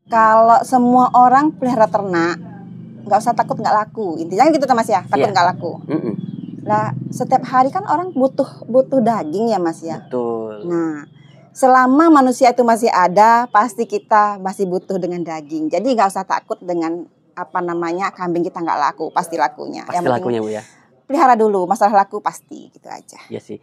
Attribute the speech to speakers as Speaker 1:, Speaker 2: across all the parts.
Speaker 1: Kalau semua orang pelihara ternak, nggak usah takut nggak laku. Intinya gitu Mas ya, takut nggak laku. Lah setiap hari kan orang butuh daging ya Mas ya.
Speaker 2: Betul.
Speaker 1: Nah, selama manusia itu masih ada, pasti kita masih butuh dengan daging. Jadi nggak usah takut dengan kambing kita nggak laku, pasti lakunya.
Speaker 2: Pasti lakunya Bu ya.
Speaker 1: Pelihara dulu, masalah laku pasti gitu aja.
Speaker 2: Iya sih.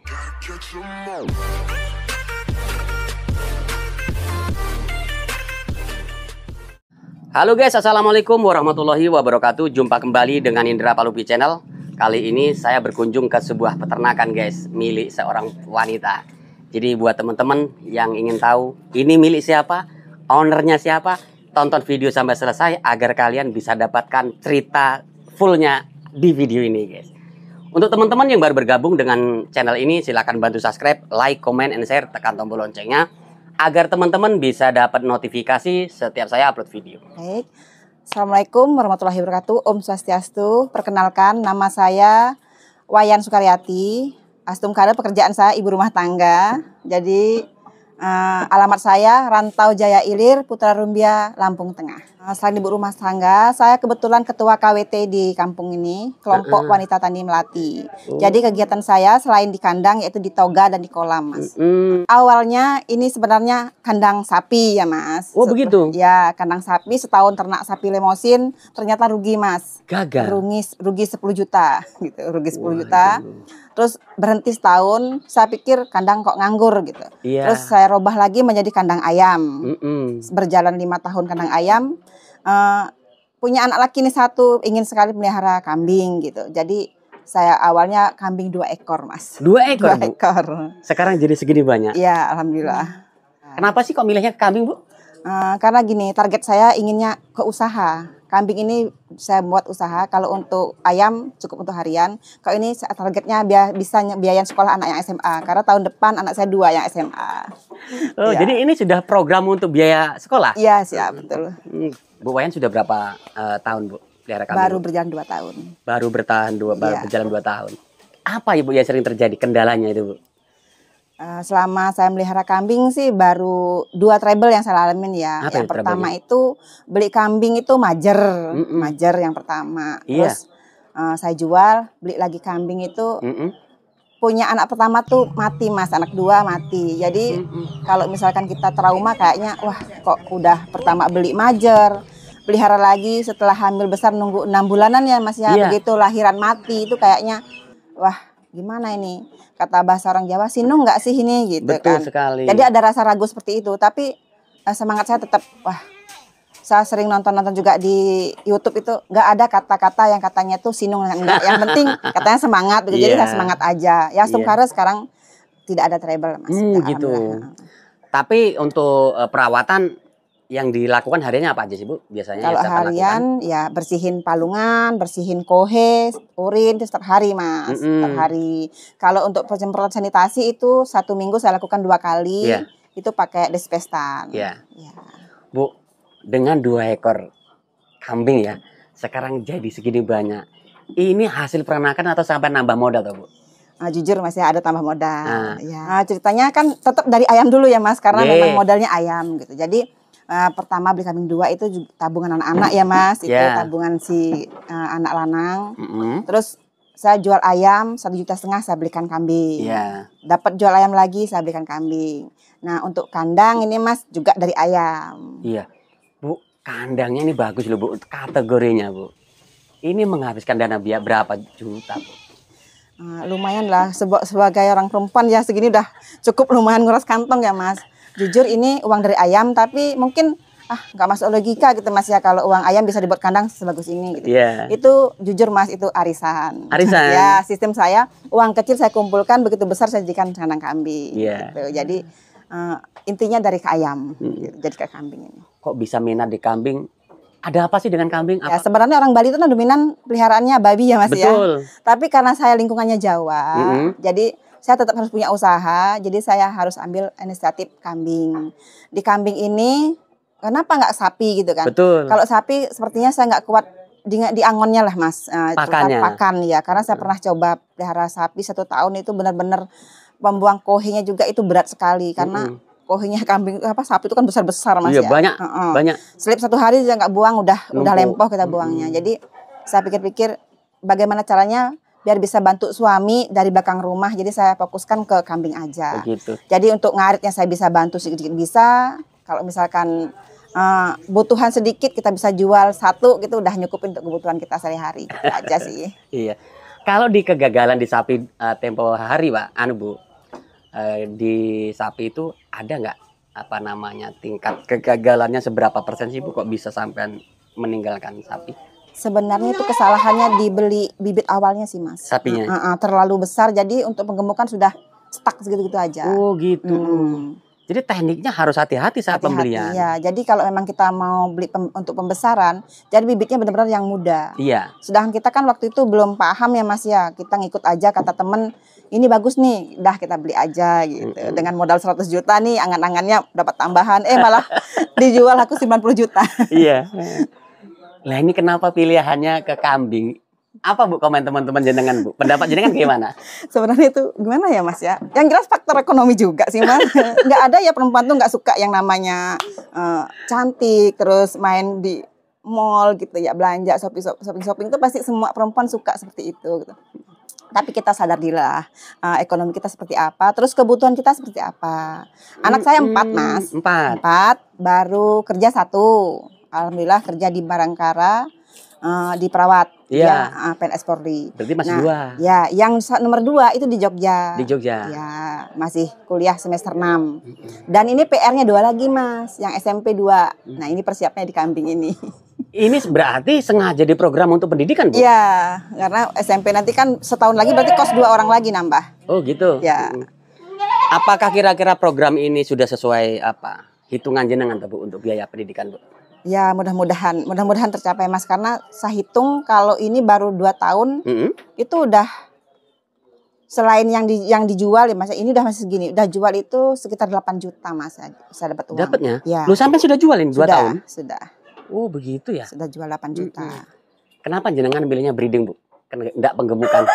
Speaker 2: Halo guys, assalamualaikum warahmatullahi wabarakatuh. Jumpa kembali dengan Indra Palupi Channel. Kali ini saya berkunjung ke sebuah peternakan guys, milik seorang wanita. Jadi buat teman-teman yang ingin tahu ini milik siapa, ownernya siapa, tonton video sampai selesai agar kalian bisa dapatkan cerita fullnya di video ini guys. Untuk teman-teman yang baru bergabung dengan channel ini, silahkan bantu subscribe, like, comment, and share, tekan tombol loncengnya agar teman-teman bisa dapat notifikasi setiap saya upload video.
Speaker 1: Baik. Assalamualaikum warahmatullahi wabarakatuh. Om Swastiastu. Perkenalkan, nama saya Wayan Sukaryati. Astum karir pekerjaan saya ibu rumah tangga. Jadi alamat saya Rantau Jaya Ilir, Putra Rumbia, Lampung Tengah. Selain ibu rumah tangga, saya kebetulan ketua KWT di kampung ini, kelompok wanita tani melati. Jadi kegiatan saya selain di kandang yaitu di toga dan di kolam, Mas. Awalnya ini sebenarnya kandang sapi ya, Mas.
Speaker 2: Oh begitu?
Speaker 1: Ya, kandang sapi, setahun ternak sapi lemosin, ternyata rugi, Mas.
Speaker 2: Gagal?
Speaker 1: Rugi 10 juta gitu, rugi 10 juta. Terus berhenti setahun, saya pikir kandang kok nganggur gitu. Terus saya robah lagi menjadi kandang ayam. Berjalan 5 tahun kandang ayam. Punya anak laki nih satu, ingin sekali melihara kambing gitu. Jadi saya awalnya kambing 2 ekor, Mas.
Speaker 2: 2 ekor?
Speaker 1: 2 ekor.
Speaker 2: Sekarang jadi segini banyak?
Speaker 1: Iya, alhamdulillah.
Speaker 2: Kenapa sih kok milihnya kambing, Bu?
Speaker 1: Karena gini, target saya inginnya ke usaha. Kambing ini saya buat usaha. Kalau untuk ayam cukup untuk harian. Kalau ini targetnya bisa biayain sekolah anak yang SMA. Karena tahun depan anak saya 2 yang SMA.
Speaker 2: Oh, ya. Jadi ini sudah program untuk biaya sekolah?
Speaker 1: Iya, siap, betul.
Speaker 2: Bu Wayan sudah berapa tahun, Bu, pelihara kambing?
Speaker 1: Baru berjalan 2 tahun.
Speaker 2: Baru berjalan 2 tahun. Apa Ibu yang sering terjadi kendalanya itu, Bu?
Speaker 1: Selama saya melihara kambing sih baru 2 trouble yang saya alamin ya. Yang pertama itu beli kambing itu majer yang pertama. Terus saya jual, beli lagi kambing itu. Punya anak pertama tuh mati, Mas, anak 2 mati. Jadi kalau misalkan kita trauma kayaknya wah kok udah pertama beli majer, pelihara lagi setelah hamil besar nunggu 6 bulanan ya, Mas ya. Begitu lahiran mati itu kayaknya wah gimana ini? Kata bahasa orang Jawa, sinung nggak sih ini gitu.
Speaker 2: Betul
Speaker 1: kan.
Speaker 2: Sekali.
Speaker 1: Jadi ada rasa ragu seperti itu. Tapi semangat saya tetap, wah saya sering nonton juga di YouTube itu nggak ada kata-kata yang katanya tuh sinung enggak. Yang penting katanya semangat. Jadi saya semangat aja. Ya Stumkara sekarang tidak ada trouble, Mas.
Speaker 2: Gitu. Tapi untuk perawatan yang dilakukan hariannya apa aja sih, Bu? Biasanya
Speaker 1: kalau harian ya bersihin palungan, bersihin kohe, urin itu setiap hari, Mas. Setiap hari. Kalau untuk penyemprotan sanitasi itu 1 minggu saya lakukan 2 kali. Itu pakai desinfektan.
Speaker 2: Bu, dengan 2 ekor kambing ya, sekarang jadi segini banyak. Ini hasil peranakan atau sampai nambah modal tuh, Bu?
Speaker 1: Jujur Mas ya ada tambah modal. Ceritanya kan tetap dari ayam dulu ya, Mas, karena memang modalnya ayam gitu. Jadi pertama beli kambing 2 itu juga tabungan anak-anak ya, Mas. Itu tabungan si anak lanang. Terus saya jual ayam 1,5 juta saya belikan kambing. Dapat jual ayam lagi saya belikan kambing. Nah untuk kandang ini, Mas, juga dari ayam.
Speaker 2: Iya Bu, kandangnya ini bagus loh, Bu, untuk kategorinya, Bu. Ini menghabiskan dana biaya berapa juta, Bu?
Speaker 1: Lumayan lah sebagai orang perempuan ya, segini udah cukup lumayan nguras kantong ya, Mas. Jujur ini uang dari ayam, tapi mungkin nggak masuk logika gitu, Mas ya, kalau uang ayam bisa dibuat kandang sebagus ini gitu. Itu jujur, Mas, itu arisan. Ya, sistem saya uang kecil saya kumpulkan, begitu besar saya jadikan kandang kambing gitu. Jadi intinya dari ke ayam gitu, jadi ke kambing ini. Kok
Speaker 2: bisa minat di kambing? Ada apa sih dengan kambing?
Speaker 1: Ya sebenarnya orang Bali itu kan dominan peliharaannya babi ya, Mas. Betul. Ya. Tapi karena saya lingkungannya Jawa, jadi saya tetap harus punya usaha, jadi saya harus ambil inisiatif kambing. Di kambing ini, kenapa nggak sapi gitu kan?
Speaker 2: Betul.
Speaker 1: Kalau sapi sepertinya saya nggak kuat di angonnya lah, Mas. Pakan ya, karena saya pernah coba pelihara sapi 1 tahun itu benar-benar membuang kohenya juga itu berat sekali. Karena kohinya kambing sapi itu kan besar-besar Mas
Speaker 2: iya,
Speaker 1: ya.
Speaker 2: Banyak, banyak.
Speaker 1: Selip 1 hari juga nggak buang, udah lempoh kita buangnya. Jadi saya pikir-pikir bagaimana caranya biar bisa bantu suami dari belakang rumah. Jadi saya fokuskan ke kambing aja.
Speaker 2: Begitu.
Speaker 1: Jadi untuk ngaritnya saya bisa bantu sedikit bisa. Kalau misalkan butuhan sedikit kita bisa jual 1 gitu udah nyukupin untuk kebutuhan kita sehari-hari. Gitu aja sih.
Speaker 2: Iya. Kalau di kegagalan di sapi tempo hari, Pak, Bu, di sapi itu ada nggak tingkat kegagalannya seberapa persen sih Bu kok bisa sampai meninggalkan sapi?
Speaker 1: Sebenarnya itu kesalahannya dibeli bibit awalnya sih Mas.
Speaker 2: Sapinya?
Speaker 1: Terlalu besar jadi untuk penggemukan sudah stuck segitu-gitu aja.
Speaker 2: Oh gitu. Jadi tekniknya harus hati-hati saat pembelian.
Speaker 1: Iya, jadi kalau memang kita mau beli untuk pembesaran, jadi bibitnya benar-benar yang muda.
Speaker 2: Iya.
Speaker 1: Sedangkan kita kan waktu itu belum paham ya Mas ya, kita ngikut aja kata temen, ini bagus nih, dah kita beli aja gitu. Dengan modal 100 juta nih, angan-angannya dapat tambahan, malah dijual aku 90 juta. Iya.
Speaker 2: Lah ini kenapa pilihannya ke kambing? Apa Bu komen teman-teman jenengan Bu? Pendapat jenengan gimana?
Speaker 1: Sebenarnya itu gimana ya Mas ya? Yang jelas faktor ekonomi juga sih Mas. Nggak ada ya perempuan tuh nggak suka yang namanya cantik, terus main di mall gitu ya, belanja shopping itu pasti semua perempuan suka seperti itu gitu. Tapi kita sadar lah ekonomi kita seperti apa, terus kebutuhan kita seperti apa. Anak saya 4 Mas. 4, baru kerja 1. Alhamdulillah kerja di Barangkara. Di perawat,
Speaker 2: ya,
Speaker 1: PNS Polri.
Speaker 2: Berarti masih 2.
Speaker 1: Ya, yang nomor 2 itu di Jogja.
Speaker 2: Di Jogja.
Speaker 1: Ya, masih kuliah semester 6. Dan ini PR-nya 2 lagi Mas, yang SMP 2. Nah, ini persiapnya di kambing ini.
Speaker 2: Ini berarti sengaja di program untuk pendidikan Bu?
Speaker 1: Iya, karena SMP nanti kan setahun lagi berarti kos 2 orang lagi nambah.
Speaker 2: Oh gitu.
Speaker 1: Ya.
Speaker 2: Apakah kira-kira program ini sudah sesuai hitungan jenengan Bu untuk biaya pendidikan Bu?
Speaker 1: Ya mudah-mudahan tercapai Mas, karena saya hitung kalau ini baru 2 tahun itu udah selain yang dijual ya Mas, ini udah masih segini, udah jual itu sekitar 8 juta Mas, saya dapat uang.
Speaker 2: Dapatnya?
Speaker 1: Ya.
Speaker 2: Lu sampai sudah jualin 2 tahun?
Speaker 1: Sudah.
Speaker 2: Oh begitu ya?
Speaker 1: Sudah jual 8 juta.
Speaker 2: Kenapa jenengan pilihnya breeding Bu? Enggak penggemukan?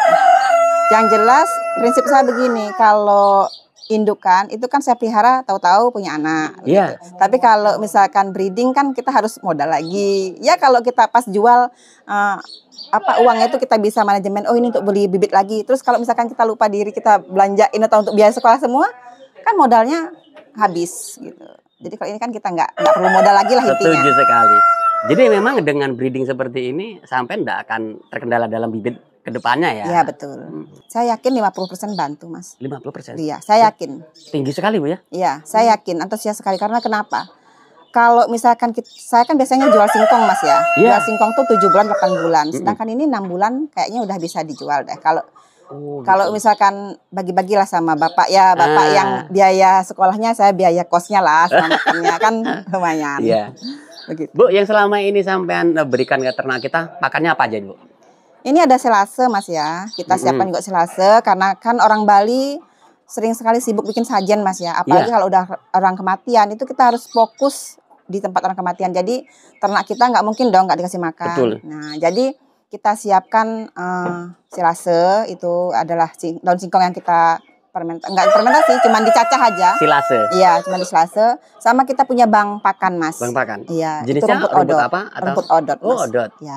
Speaker 1: Yang jelas prinsip saya begini, kalau indukan itu kan saya pelihara tahu-tahu punya anak.
Speaker 2: Iya.
Speaker 1: Gitu. Tapi kalau misalkan breeding kan kita harus modal lagi. Ya kalau kita pas jual uangnya itu kita bisa manajemen. Oh ini untuk beli bibit lagi. Terus kalau misalkan kita lupa diri kita belanjain atau untuk biaya sekolah semua, kan modalnya habis gitu. Jadi kalau ini kan kita nggak perlu modal lagi lah intinya.
Speaker 2: Setuju sekali. Jadi memang dengan breeding seperti ini sampai nggak akan terkendala dalam bibit kedepannya ya?
Speaker 1: Iya betul. Saya yakin 50% bantu Mas.
Speaker 2: 50%?
Speaker 1: Iya, saya yakin.
Speaker 2: Tinggi sekali Bu ya?
Speaker 1: Iya, saya yakin antusias sekali. Karena kenapa? Kalau misalkan saya kan biasanya jual singkong Mas ya. Jual singkong tuh 7 bulan, 8 bulan. Sedangkan ini 6 bulan kayaknya udah bisa dijual deh. Kalau misalkan bagi-bagilah sama bapak ya, bapak yang biaya sekolahnya, saya biaya kosnya lah sama makannya kan lumayan.
Speaker 2: Iya.
Speaker 1: Begitu.
Speaker 2: Bu, yang selama ini sampean berikan ke ternak kita, pakannya apa aja Bu?
Speaker 1: Ini ada selase Mas ya, kita siapkan juga selase karena kan orang Bali sering sekali sibuk bikin sajen Mas ya. Apalagi kalau udah orang kematian itu kita harus fokus di tempat orang kematian. Jadi ternak kita nggak mungkin dong nggak dikasih makan.
Speaker 2: Betul.
Speaker 1: Nah jadi kita siapkan silase, itu adalah daun singkong yang kita fermentasi, cuman dicacah aja.
Speaker 2: Silase?
Speaker 1: Iya, cuma di silase. Sama kita punya bang pakan Mas.
Speaker 2: Bang pakan?
Speaker 1: Iya.
Speaker 2: Jenisnya rumput apa?
Speaker 1: Rumput odot Mas.
Speaker 2: Oh odot.
Speaker 1: Ya.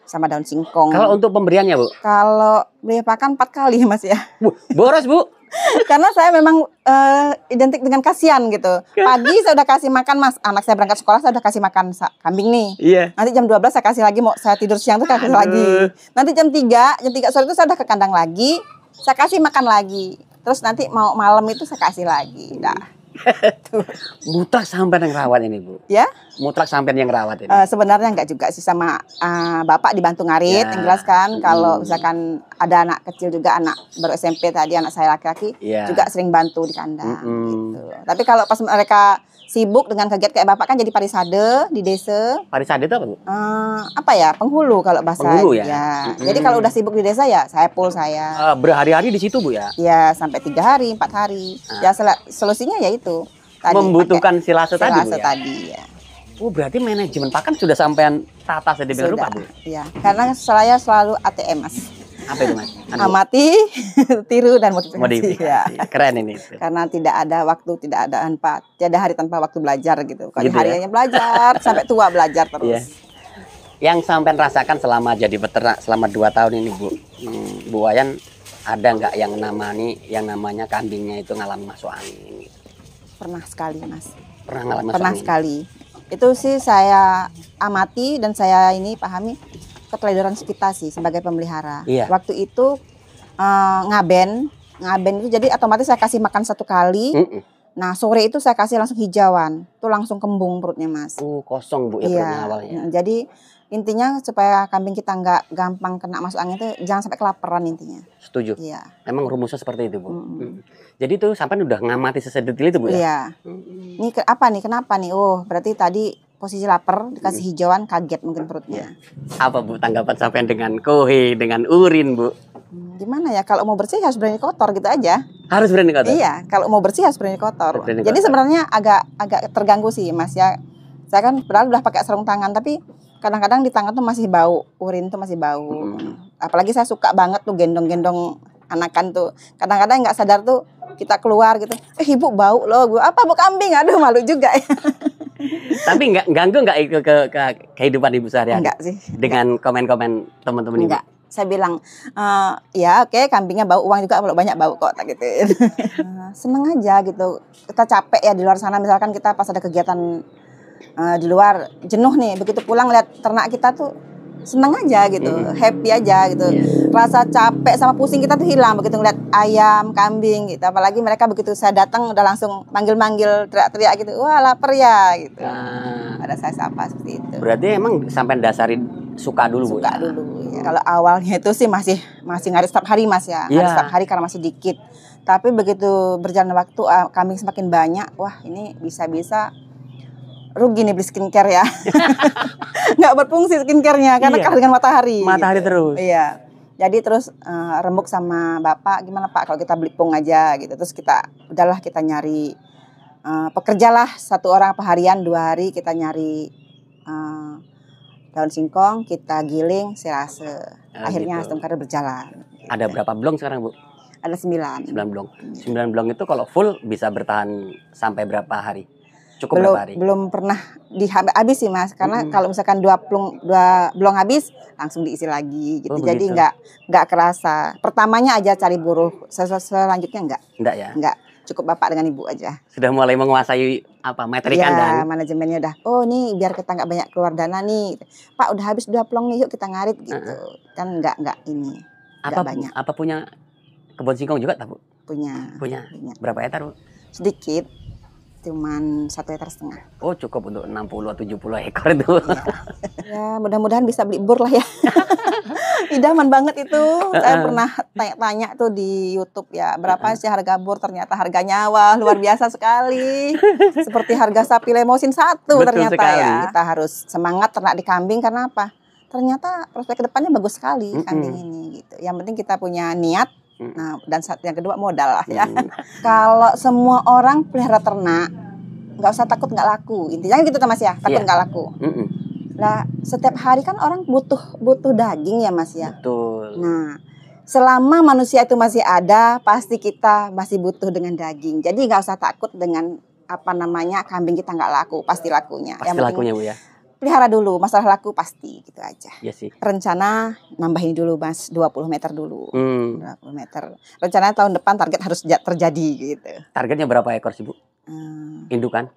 Speaker 1: Sama daun singkong.
Speaker 2: Kalau untuk pemberiannya Bu?
Speaker 1: Kalau beli pakan 4 kali Mas ya.
Speaker 2: Boros Bu?
Speaker 1: Karena saya memang identik dengan kasihan gitu. Pagi saya udah kasih makan Mas, anak saya berangkat sekolah saya udah kasih makan kambing nih.
Speaker 2: Iya.
Speaker 1: Nanti jam 12 saya kasih lagi, mau saya tidur siang tuh kasih lagi. Nanti jam 3 sore itu saya udah ke kandang lagi, saya kasih makan lagi. Terus nanti mau malam itu saya kasih lagi. Dah.
Speaker 2: Mutlak sampean yang rawat ini Bu?
Speaker 1: Ya?
Speaker 2: Mutlak sampean yang rawat ini?
Speaker 1: Sebenarnya enggak juga sih, sama bapak dibantu ngarit, yang jelas kan. Kalau misalkan ada anak kecil juga, anak baru SMP tadi, anak saya laki-laki juga sering bantu di kandang gitu. Tapi kalau pas mereka sibuk dengan kegiatan kayak bapak kan jadi parisade di desa.
Speaker 2: Parisade itu apa Bu?
Speaker 1: Apa ya, penghulu kalau bahasa.
Speaker 2: Penghulu ya?
Speaker 1: Jadi kalau udah sibuk di desa ya saya full saya.
Speaker 2: Berhari-hari di situ Bu ya?
Speaker 1: Ya sampai 3 hari, 4 hari. Ya solusinya ya itu. Tadi,
Speaker 2: membutuhkan silase tadi Bu ya?
Speaker 1: Tadi ya.
Speaker 2: Oh berarti manajemen pakan sudah sampean tata sedemikian rupa Bu?
Speaker 1: Iya, karena saya selalu ATM Mas.
Speaker 2: Apa itu Mas?
Speaker 1: Amati, tiru dan modifikasi.
Speaker 2: Modifikasi. Ya. Keren ini.
Speaker 1: Karena tidak ada waktu, tidak ada hari tanpa waktu belajar gitu. Kalau gitu harinya belajar sampai tua belajar terus. Yeah.
Speaker 2: Yang sampai rasakan selama jadi peternak selama 2 tahun ini Bu Wayan, ada nggak yang namanya kambingnya itu ngalami masuk angin?
Speaker 1: Pernah sekali Mas.
Speaker 2: Pernah ngalami masuk
Speaker 1: Pernah
Speaker 2: angin?
Speaker 1: Sekali. Itu sih saya amati dan saya ini pahami keteledoran kita sih sebagai pemelihara.
Speaker 2: Iya.
Speaker 1: Waktu itu ngaben itu jadi otomatis saya kasih makan 1 kali. Nah sore itu saya kasih langsung hijauan, tuh langsung kembung perutnya Mas.
Speaker 2: Kosong Bu ya perutnya awalnya.
Speaker 1: Jadi intinya supaya kambing kita nggak gampang kena masuk angin itu jangan sampai kelaparan intinya.
Speaker 2: Setuju.
Speaker 1: Iya.
Speaker 2: Emang rumusnya seperti itu Bu. Jadi tuh sampai udah ngamati sesedetail itu Bu ya?
Speaker 1: Iya. Ini apa nih? Kenapa nih? Oh berarti tadi posisi lapar, dikasih hijauan, kaget mungkin perutnya.
Speaker 2: Apa Bu tanggapan sampean dengan kohe, dengan urin Bu?
Speaker 1: Gimana ya, kalau mau bersih harus berani kotor gitu aja.
Speaker 2: Harus berani kotor?
Speaker 1: Iya, kalau mau bersih harus berani kotor. Jadi sebenarnya agak terganggu sih Mas ya. Saya kan padahal udah pakai sarung tangan, tapi kadang-kadang di tangan tuh masih bau, urin tuh masih bau. Apalagi saya suka banget tuh gendong-gendong anakan tuh. Kadang-kadang nggak sadar tuh kita keluar gitu, ibu bau loh, apa bau kambing, aduh malu juga ya.
Speaker 2: Tapi nggak ganggu nggak itu ke kehidupan ibu sehari-hari?
Speaker 1: Enggak sih.
Speaker 2: Dengan komen-komen teman-teman ibu?
Speaker 1: Enggak. Saya bilang, ya oke, kambingnya bau, uang juga kalau banyak bau kok, tak gituin. Seneng aja gitu. Kita capek ya di luar sana, misalkan kita pas ada kegiatan di luar, jenuh nih, begitu pulang lihat ternak kita tuh seneng aja gitu, happy aja gitu. Rasa capek sama pusing kita tuh hilang begitu ngeliat ayam, kambing gitu. Apalagi mereka begitu saya datang udah langsung manggil-manggil, teriak-teriak gitu. Wah lapar ya gitu. Ada saya sapa seperti itu.
Speaker 2: Berarti emang sampai dasarin suka dulu Bu?
Speaker 1: Suka dulu ya. Kalau awalnya itu sih masih ngarit setiap hari Mas ya. Ngarit setiap hari karena masih dikit. Tapi begitu berjalan waktu kambing semakin banyak, wah ini bisa-bisa rugi nih beli skincare ya. Nggak berfungsi skincare-nya karena kalah dengan matahari.
Speaker 2: Matahari terus.
Speaker 1: Iya. Jadi terus rembuk sama bapak, gimana Pak kalau kita beli pung aja gitu. Terus udahlah kita nyari pekerjalah 1 orang apa harian 2 hari kita nyari daun singkong, kita giling, silase. Akhirnya sistem karir berjalan.
Speaker 2: Ada berapa blong sekarang Bu?
Speaker 1: Ada 9.
Speaker 2: 9 blong. 9 blong itu kalau full bisa bertahan sampai berapa hari? Cukup berapa hari?
Speaker 1: Belum pernah habis sih Mas, karena kalau misalkan 2 blong habis langsung diisi lagi gitu. Jadi nggak kerasa. Pertamanya aja cari buruh, selanjutnya enggak.
Speaker 2: Enggak ya?
Speaker 1: Enggak. Cukup bapak dengan ibu aja.
Speaker 2: Sudah mulai menguasai metri kandang.
Speaker 1: Manajemennya udah. Oh nih biar kita nggak banyak keluar dana nih. Pak udah habis 2 plong nih, yuk kita ngarit gitu. Kan enggak ini.
Speaker 2: Apa
Speaker 1: banyak.
Speaker 2: Apa punya kebun singkong juga tak Bu?
Speaker 1: Punya.
Speaker 2: Berapa hektar Bu?
Speaker 1: Sedikit. Cuman 1,5 hektar.
Speaker 2: Oh cukup untuk 60-70 ekor itu.
Speaker 1: Ya mudah-mudahan bisa beli bur lah ya. Idaman banget itu. Saya pernah tanya-tanya tuh di YouTube ya, berapa sih harga bur? Ternyata harga nyawa luar biasa sekali. Seperti harga sapi lemosin 1 ternyata sekali. Ya. Kita harus semangat ternak di kambing karena apa? Ternyata prospek kedepannya bagus sekali kambing ini gitu. Yang penting kita punya niat. Nah, dan yang kedua modal lah ya. Kalau semua orang pelihara ternak, nggak usah takut nggak laku. Intinya gitu Mas ya, takut nggak laku. Lah, setiap hari kan orang butuh daging ya Mas ya.
Speaker 2: Betul.
Speaker 1: Nah, selama manusia itu masih ada, pasti kita masih butuh dengan daging. Jadi nggak usah takut dengan kambing kita nggak laku, pasti lakunya.
Speaker 2: Pasti lakunya Bu ya.
Speaker 1: Pelihara dulu, masalah laku pasti gitu aja.
Speaker 2: Iya sih.
Speaker 1: Rencana nambahin dulu Mas, 20 meter dulu. 20 meter. Rencana tahun depan target harus terjadi gitu.
Speaker 2: Targetnya berapa ekor sih Bu? Indukan?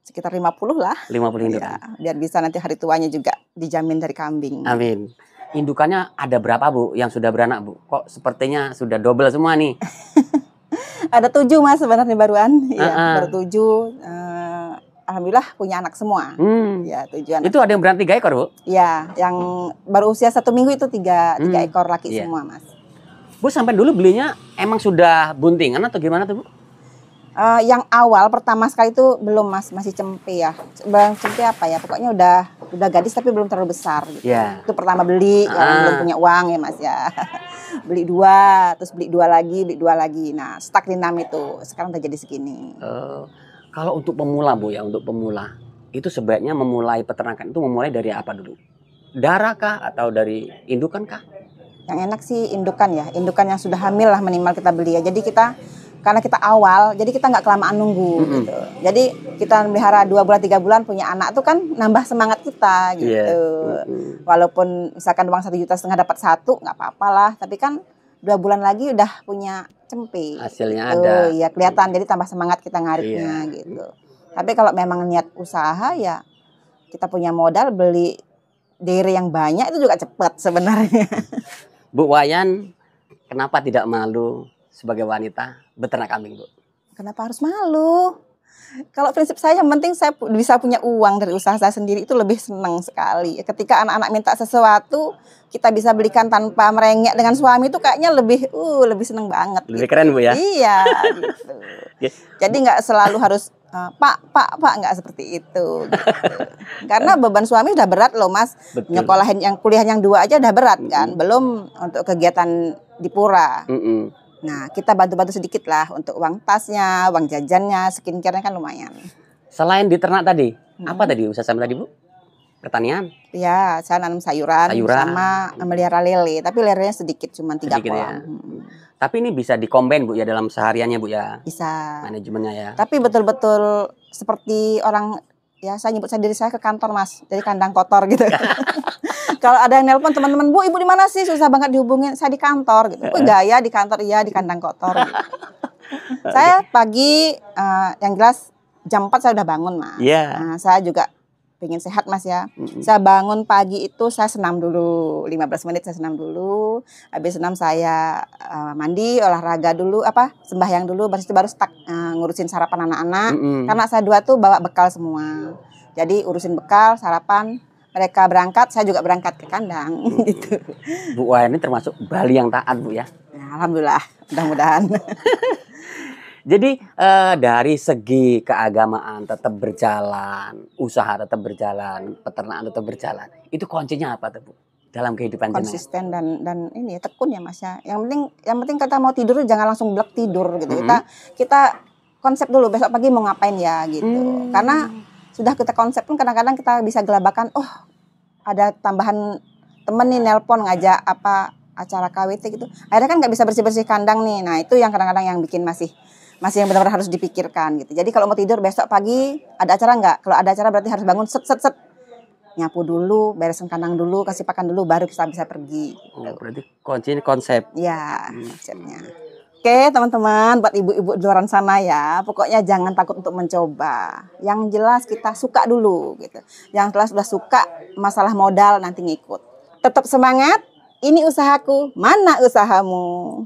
Speaker 1: Sekitar 50 lah.
Speaker 2: 50 indukan.
Speaker 1: Ya, biar bisa nanti hari tuanya juga dijamin dari kambing.
Speaker 2: Amin. Indukannya ada berapa Bu yang sudah beranak Bu? Kok sepertinya sudah double semua nih?
Speaker 1: Ada 7 Mas sebenarnya baruan. Ya, baru 7. Alhamdulillah punya anak semua. Ya, 7 anak.
Speaker 2: Itu ada yang beranak 3 ekor Bu?
Speaker 1: Ya, yang baru usia 1 minggu itu 3 ekor laki semua Mas.
Speaker 2: Bu sampai dulu belinya emang sudah buntingan atau gimana tuh Bu?
Speaker 1: Yang awal pertama sekali itu belum Mas, masih cempe ya. Cempe apa ya? Pokoknya udah gadis tapi belum terlalu besar gitu. Itu pertama beli, belum punya uang ya Mas ya. Beli 2, terus beli 2 lagi. Nah, stuck di 6 itu. Sekarang udah jadi segini.
Speaker 2: Kalau untuk pemula Bu ya, untuk pemula itu sebaiknya memulai peternakan itu memulai dari apa dulu? Darah kah atau dari indukan kah?
Speaker 1: Yang enak sih indukan ya, indukan yang sudah hamil lah minimal kita beli ya. Jadi karena kita awal, jadi kita nggak kelamaan nunggu gitu. Jadi kita melihara 2 bulan 3 bulan punya anak tuh kan nambah semangat kita gitu. Walaupun misalkan uang 1,5 juta dapat 1 nggak apa-apa lah, tapi kan 2 bulan lagi udah punya cempe.
Speaker 2: Hasilnya
Speaker 1: gitu.
Speaker 2: ada.
Speaker 1: Ya kelihatan, jadi tambah semangat kita ngaritnya gitu. Tapi kalau memang niat usaha ya kita punya modal beli dairy yang banyak itu juga cepat sebenarnya.
Speaker 2: Bu Wayan, kenapa tidak malu sebagai wanita beternak kambing, Bu?
Speaker 1: Kenapa harus malu? Kalau prinsip saya yang penting saya bisa punya uang dari usaha saya sendiri itu lebih senang sekali. Ketika anak-anak minta sesuatu, kita bisa belikan tanpa merengek dengan suami itu kayaknya lebih senang banget.
Speaker 2: Lebih keren, Bu ya?
Speaker 1: Iya, gitu. Jadi nggak selalu harus Pak, nggak seperti itu. Gitu. Karena beban suami udah berat loh, Mas. Nyekolahin yang kuliah yang 2 aja udah berat kan, belum untuk kegiatan di pura. Nah, kita bantu-bantu sedikit lah untuk uang tasnya, uang jajannya, skincare-nya kan lumayan.
Speaker 2: Selain di ternak tadi, apa tadi usaha sampai tadi, Bu? Pertanian?
Speaker 1: Iya, saya nanam sayuran sama melihara lele, tapi lelenya sedikit, cuma 3 kolam.
Speaker 2: Ya. Tapi ini bisa dikombain, Bu ya, dalam sehariannya, Bu ya?
Speaker 1: Bisa.
Speaker 2: Manajemennya ya.
Speaker 1: Tapi betul-betul seperti orang, ya saya nyebut diri saya ke kantor, Mas. Jadi kandang kotor gitu. Kalau ada yang nelpon teman-teman, Bu, Ibu di mana sih? Susah banget dihubungin. Saya di kantor gitu. Gaya di kantor, iya di kandang kotor. Gitu. Saya pagi, yang jelas jam 4 saya udah bangun, Mas. Nah, saya juga pengen sehat, Mas ya. Saya bangun pagi itu saya senam dulu, 15 menit saya senam dulu. Habis senam saya mandi, olahraga dulu, sembahyang dulu, baru start ngurusin sarapan anak-anak. Karena saya 2 tuh bawa bekal semua. Jadi urusin bekal, sarapan, mereka berangkat, saya juga berangkat ke kandang gitu.
Speaker 2: Bu Wayan ini termasuk Bali yang taat, Bu ya?
Speaker 1: Alhamdulillah, mudah-mudahan.
Speaker 2: Jadi dari segi keagamaan tetap berjalan, usaha tetap berjalan, peternakan tetap berjalan. Itu kuncinya apa tuh, Bu? Dalam kehidupan
Speaker 1: konsisten dan ini ya, tekun ya, Mas ya. Yang penting kita mau tidur jangan langsung blek tidur gitu. Kita konsep dulu besok pagi mau ngapain ya gitu. Karena sudah kita konsep pun kadang-kadang kita bisa gelabakan, oh ada tambahan temen nih nelpon ngajak acara KWT gitu. Akhirnya kan nggak bisa bersih-bersih kandang nih. Nah itu yang kadang-kadang yang bikin masih yang benar-benar harus dipikirkan gitu. Jadi kalau mau tidur besok pagi ada acara nggak? Kalau ada acara berarti harus bangun set. Nyapu dulu, beresin kandang dulu, kasih pakan dulu, baru kita bisa pergi. Gitu.
Speaker 2: Oh, berarti kuncinya konsep.
Speaker 1: Ya, konsepnya. Oke teman-teman, buat ibu-ibu di luar sana ya, pokoknya jangan takut untuk mencoba. Yang jelas kita suka dulu gitu. Yang jelas sudah suka, masalah modal nanti ngikut. Tetap semangat, ini usahaku, mana usahamu?